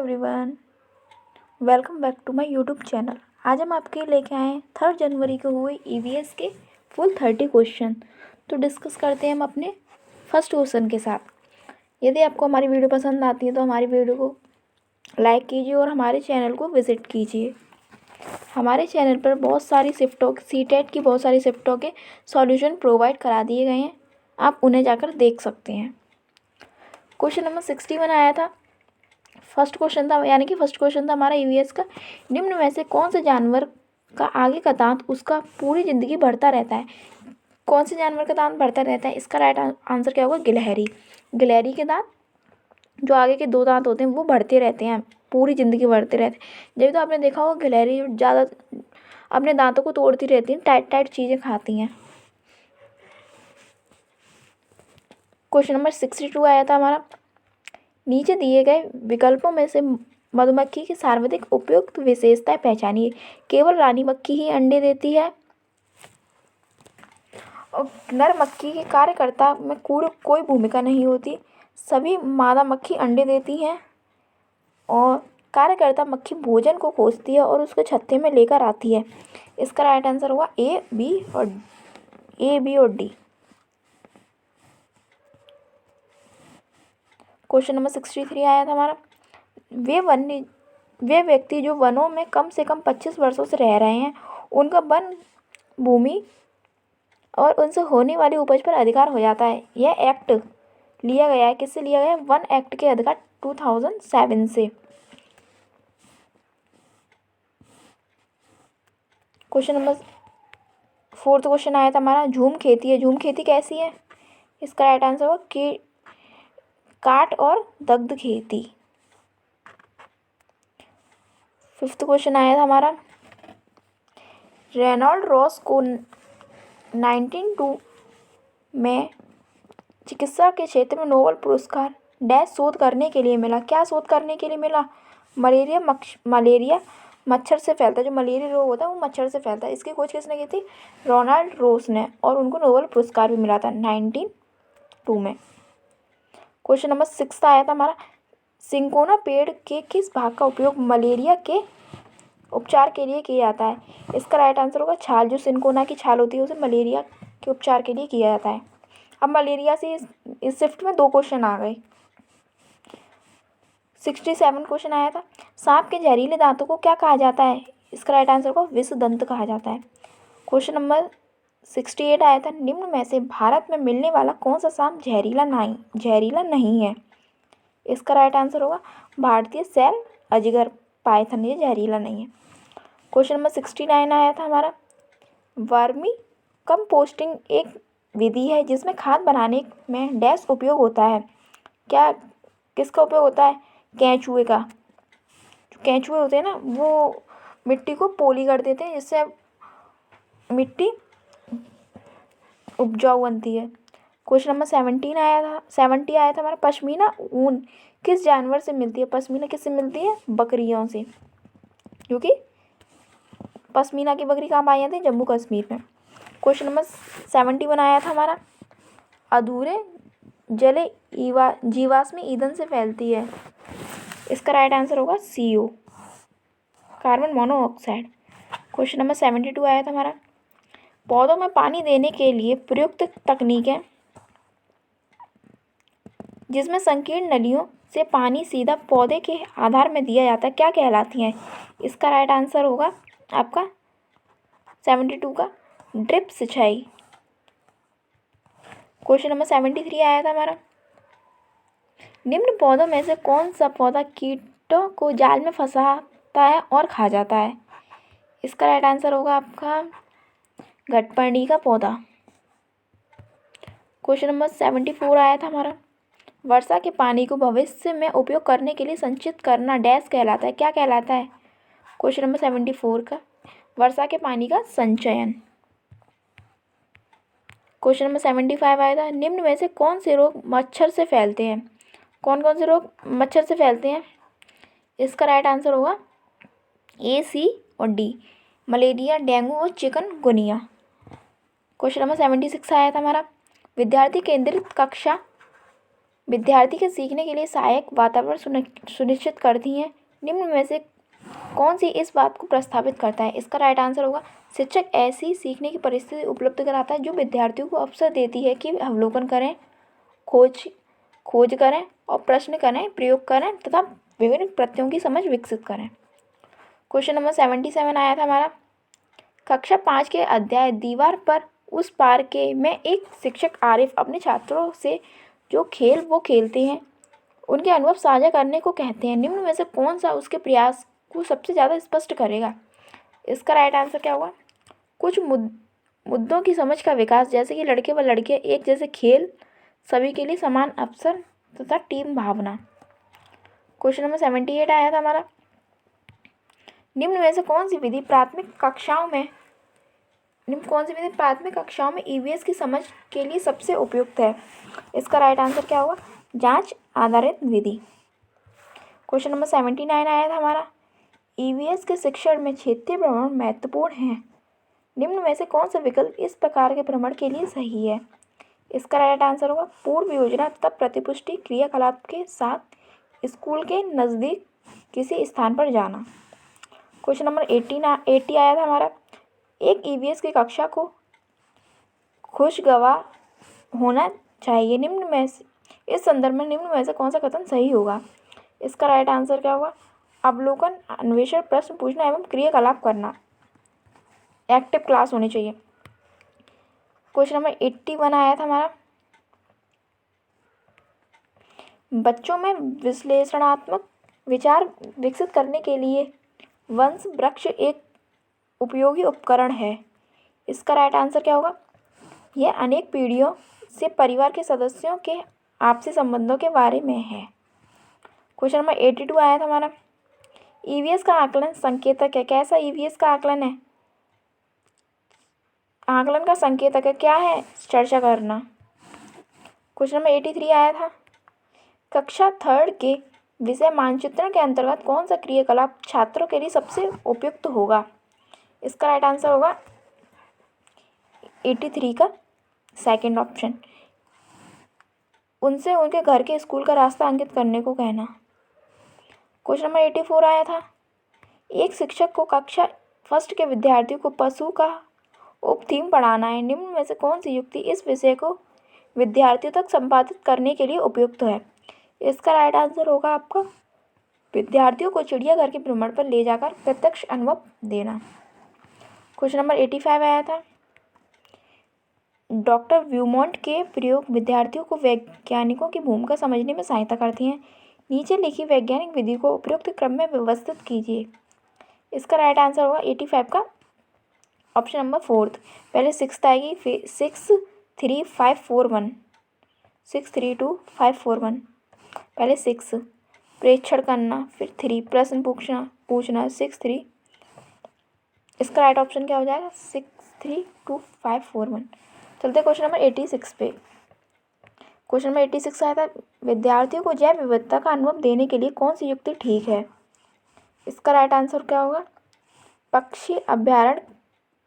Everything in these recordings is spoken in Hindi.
Everyone, welcome back to my YouTube channel. आज हम आपके लिए लेके आए हैं 3 जनवरी को हुए ईवीएस के फुल 30 क्वेश्चन। तो डिस्कस करते हैं हम अपने फर्स्ट क्वेश्चन के साथ। यदि आपको हमारी वीडियो पसंद आती है तो हमारी वीडियो को लाइक कीजिए और हमारे चैनल को विज़िट कीजिए। हमारे चैनल पर बहुत सारी शिफ्टों सीटेट की बहुत सारी शिफ्टों के सॉल्यूशन प्रोवाइड करा दिए गए हैं, आप उन्हें जाकर देख सकते हैं। क्वेश्चन नंबर 61 आया था। फर्स्ट क्वेश्चन था हमारा ईवीएस का। निम्न में से कौन से जानवर का आगे का दांत उसका पूरी ज़िंदगी बढ़ता रहता है? कौन से जानवर का दांत बढ़ता रहता है? इसका राइट आंसर क्या होगा? गिलहरी। गिलहरी के दांत, जो आगे के 2 दांत होते हैं, वो बढ़ते रहते हैं, पूरी ज़िंदगी बढ़ते रहते हैं। जब तो आपने देखा होगा गिलहरी ज़्यादा अपने दांतों को तोड़ती रहती हैं, टाइट टाइट चीज़ें खाती हैं। क्वेश्चन नंबर 62 आया था हमारा। नीचे दिए गए विकल्पों में से मधुमक्खी की सर्वाधिक उपयुक्त विशेषताएं पहचानिए। केवल रानी मक्खी ही अंडे देती है और नर मक्खी के कार्यकर्ता में कोई भूमिका नहीं होती। सभी मादा मक्खी अंडे देती हैं और कार्यकर्ता मक्खी भोजन को खोजती है और उसको छत्ते में लेकर आती है। इसका राइट आंसर होगा ए, बी और डी। क्वेश्चन नंबर 63 आया था हमारा। वे व्यक्ति जो वनों में कम से कम 25 वर्षों से रह रहे हैं, उनका वन भूमि और उनसे होने वाली उपज पर अधिकार हो जाता है। यह एक्ट लिया गया है, किससे लिया गया है? वन एक्ट के अधिकार 2007 से। क्वेश्चन नंबर 4 क्वेश्चन आया था हमारा। झूम खेती है। झूम खेती कैसी है? इसका राइट आंसर होगा कि काट और दग्ध खेती। 5th क्वेश्चन आया था हमारा। रेनॉल्ड रॉस को 1902 में चिकित्सा के क्षेत्र में नोबेल पुरस्कार डैश शोध करने के लिए मिला। क्या शोध करने के लिए मिला? मलेरिया मच्छर से फैलता है, जो मलेरिया रोग होता है वो मच्छर से फैलता है। इसकी खोज किसने की थी? रोनाल्ड रोस ने, और उनको नोबेल पुरस्कार भी मिला था 1902 में। क्वेश्चन नंबर 6 आया था हमारा। सिंकोना पेड़ के किस भाग का उपयोग मलेरिया के उपचार के लिए किया जाता है? इसका राइट आंसर होगा छाल। जो सिंकोना की छाल होती है उसे मलेरिया के उपचार के लिए किया जाता है। अब मलेरिया से इस शिफ्ट में 2 क्वेश्चन आ गए। 67 क्वेश्चन आया था। सांप के जहरीले दांतों को क्या कहा जाता है? इसका राइट आंसर को विषदंत कहा जाता है। क्वेश्चन नंबर 68 आया था। निम्न में से भारत में मिलने वाला कौन सा सांप जहरीला नहीं है? इसका राइट आंसर होगा भारतीय सैल अजगर पाइथन। ये जहरीला नहीं है। क्वेश्चन नंबर 69 आया था हमारा। वर्मी कंपोस्टिंग एक विधि है जिसमें खाद बनाने में डैश उपयोग होता है। किसका उपयोग होता है? केंचुए का। जो केंचुए होते हैं ना, वो मिट्टी को पोली कर देते हैं, जिससे मिट्टी उपजाऊ बनती है। क्वेश्चन नंबर 70 आया था हमारा। पश्मीना ऊन किस जानवर से मिलती है? पश्मीना किससे मिलती है? बकरियों से, क्योंकि पश्मीना की बकरी कहाँ पाई जाती है? जम्मू कश्मीर में। क्वेश्चन नंबर 71 आया था हमारा। अधूरे जले जीवाश्म ईंधन से फैलती है। इसका राइट आंसर होगा CO, carbon monoxide. Question number 72 आया था हमारा। पौधों में पानी देने के लिए प्रयुक्त तकनीकें जिसमें संकीर्ण नलियों से पानी सीधा पौधे के आधार में दिया जाता है, क्या कहलाती हैं? इसका राइट आंसर होगा आपका 72 का ड्रिप सिंचाई। क्वेश्चन नंबर 73 आया था हमारा। निम्न पौधों में से कौन सा पौधा कीटों को जाल में फंसाता है और खा जाता है? इसका राइट आंसर होगा आपका घटपर्णी का पौधा। क्वेश्चन नंबर 74 आया था हमारा। वर्षा के पानी को भविष्य में उपयोग करने के लिए संचित करना डैश कहलाता है, क्या कहलाता है? क्वेश्चन नंबर 74 का वर्षा के पानी का संचयन। क्वेश्चन नंबर 75 आया था। निम्न में से कौन से रोग मच्छर से फैलते हैं? कौन कौन से रोग मच्छर से फैलते हैं? इसका राइट आंसर होगा A, C और D, मलेरिया, डेंगू और चिकनगुनिया। क्वेश्चन नंबर 76 आया था हमारा। विद्यार्थी केंद्रित कक्षा विद्यार्थी के सीखने के लिए सहायक वातावरण सुनिश्चित करती हैं। निम्न में से कौन सी इस बात को प्रस्तावित करता है? इसका राइट आंसर होगा शिक्षक ऐसी सीखने की परिस्थिति उपलब्ध कराता है जो विद्यार्थियों को अवसर देती है कि वे अवलोकन करें, खोज करें और प्रश्न करें, प्रयोग करें तथा विभिन्न प्रत्ययों की समझ विकसित करें। क्वेश्चन नंबर 77 आया था हमारा। कक्षा 5 के अध्याय दीवार पर उस पार के में एक शिक्षक आरिफ अपने छात्रों से जो खेल वो खेलते हैं उनके अनुभव साझा करने को कहते हैं। निम्न में से कौन सा उसके प्रयास को सबसे ज़्यादा स्पष्ट करेगा? इसका राइट आंसर क्या होगा? कुछ मुद्दों की समझ का विकास, जैसे कि लड़के व लड़कियां एक जैसे खेल, सभी के लिए समान अवसर तथा टीम भावना। क्वेश्चन नंबर 78 आया था हमारा। निम्न में से कौन सी विधि प्राथमिक कक्षाओं में ईवीएस की समझ के लिए सबसे उपयुक्त है? इसका राइट आंसर क्या होगा? जांच आधारित विधि। क्वेश्चन नंबर 79 आया था हमारा। ईवीएस के शिक्षण में क्षेत्रीय भ्रमण महत्वपूर्ण है। निम्न में से कौन सा विकल्प इस प्रकार के भ्रमण के लिए सही है? इसका राइट आंसर होगा पूर्व योजना तथा प्रतिपुष्टि क्रियाकलाप के साथ स्कूल के नज़दीक किसी स्थान पर जाना। क्वेश्चन नंबर 80 आया था हमारा। एक ईवीएस की कक्षा को खुशगवार होना चाहिए। निम्न में से इस संदर्भ में निम्न में से कौन सा कथन सही होगा? इसका राइट आंसर क्या होगा? अवलोकन, अन्वेषण, प्रश्न पूछना एवं क्रियाकलाप करना। एक्टिव क्लास होनी चाहिए। क्वेश्चन नंबर 81 आया था हमारा। बच्चों में विश्लेषणात्मक विचार विकसित करने के लिए वंश वृक्ष एक उपयोगी उपकरण है। इसका राइट आंसर क्या होगा? यह अनेक पीढ़ियों से परिवार के सदस्यों के आपसी संबंधों के बारे में है। क्वेश्चन नंबर 82 आया था हमारा। ईवीएस का आकलन संकेतक है। कैसा ईवीएस का आकलन है? आकलन का संकेतक है क्या है? चर्चा करना। क्वेश्चन नंबर 83 आया था। कक्षा 3 के विषय मानचित्रण के अंतर्गत कौन सा क्रियाकलाप छात्रों के लिए सबसे उपयुक्त होगा? इसका राइट आंसर होगा 83 का सेकंड ऑप्शन। उनसे उनके घर के स्कूल का रास्ता अंकित करने को कहना। क्वेश्चन नंबर 84 आया था। एक शिक्षक को कक्षा 1 के विद्यार्थियों को पशु का उपथीम पढ़ाना है। निम्न में से कौन सी युक्ति इस विषय को विद्यार्थियों तक संपादित करने के लिए उपयुक्त है? इसका राइट आंसर होगा आपका विद्यार्थियों को चिड़ियाघर के भ्रमण पर ले जाकर प्रत्यक्ष अनुभव देना। क्वेश्चन नंबर 85 आया था। डॉक्टर व्यूमॉन्ट के प्रयोग विद्यार्थियों को वैज्ञानिकों की भूमिका समझने में सहायता करती हैं। नीचे लिखी वैज्ञानिक विधि को उपयुक्त क्रम में व्यवस्थित कीजिए। इसका राइट आंसर होगा 85 का ऑप्शन नंबर 4। पहले 6 आएगी, फिर 6 3 5 4 1, 6 3 2 5 4 1। पहले 6 प्रेक्षण करना, फिर 3 प्रश्न पूछना 6 3। इसका राइट ऑप्शन क्या हो जाएगा? 6 3 2 5 4 1। चलते क्वेश्चन नंबर 86 पे। क्वेश्चन नंबर 86 आया था। विद्यार्थियों को जैव विविधता का अनुभव देने के लिए कौन सी युक्ति ठीक है? इसका राइट आंसर क्या होगा? पक्षी अभ्यारण्य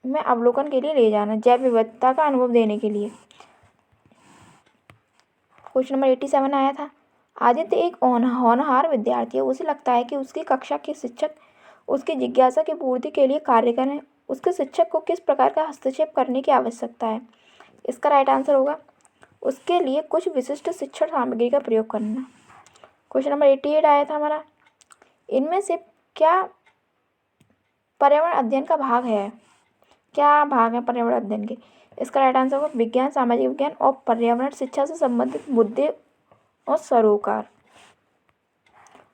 में अवलोकन के लिए ले जाना, जैव विविधता का अनुभव देने के लिए। क्वेश्चन नंबर 87 आया था। आदित्य एक होनहार विद्यार्थी है। उसे लगता है कि उसकी कक्षा के शिक्षक उसकी जिज्ञासा की पूर्ति के लिए कार्य करें। उसके शिक्षक को किस प्रकार का हस्तक्षेप करने की आवश्यकता है? इसका राइट आंसर होगा उसके लिए कुछ विशिष्ट शिक्षण सामग्री का प्रयोग करना। क्वेश्चन नंबर 88 आया था हमारा। इनमें से क्या पर्यावरण अध्ययन का भाग है? क्या भाग है पर्यावरण अध्ययन के? इसका राइट आंसर होगा विज्ञान, सामाजिक विज्ञान और पर्यावरण शिक्षा से संबंधित मुद्दे और सरोकार।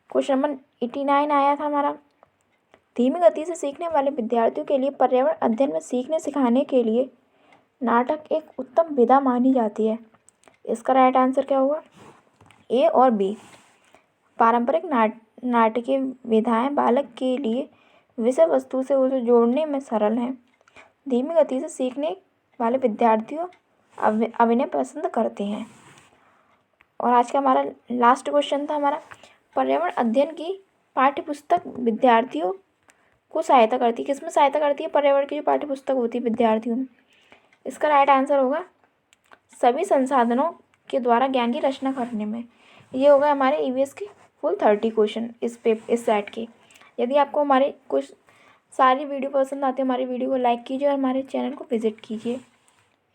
क्वेश्चन नंबर 89 आया था हमारा। धीमी गति से सीखने वाले विद्यार्थियों के लिए पर्यावरण अध्ययन में सीखने सिखाने के लिए नाटक एक उत्तम विधा मानी जाती है। इसका राइट आंसर क्या होगा? ए और बी। पारंपरिक नाटकीय विधाएं बालक के लिए विषय वस्तु से उसे जोड़ने में सरल हैं। धीमी गति से सीखने वाले विद्यार्थियों अभिनय पसंद करते हैं। और आज का हमारा लास्ट क्वेश्चन था हमारा। पर्यावरण अध्ययन की पाठ्यपुस्तक विद्यार्थियों को सहायता करती है। किसमें सहायता करती है पर्यावरण की जो पाठ्यपुस्तक होती है विद्यार्थियों में? इसका राइट आंसर होगा सभी संसाधनों के द्वारा ज्ञान की रचना करने में। ये हो गए हमारे ईवीएस के फुल 30 क्वेश्चन इस सेट के। यदि आपको हमारे कुछ सारी वीडियो पसंद आती है, हमारी वीडियो को लाइक कीजिए और हमारे चैनल को विजिट कीजिए।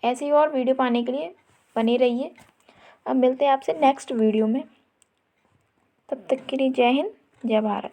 ऐसे ही और वीडियो पाने के लिए बने रहिए। अब मिलते हैं आपसे नेक्स्ट वीडियो में। तब तक के लिए जय हिंद, जय भारत।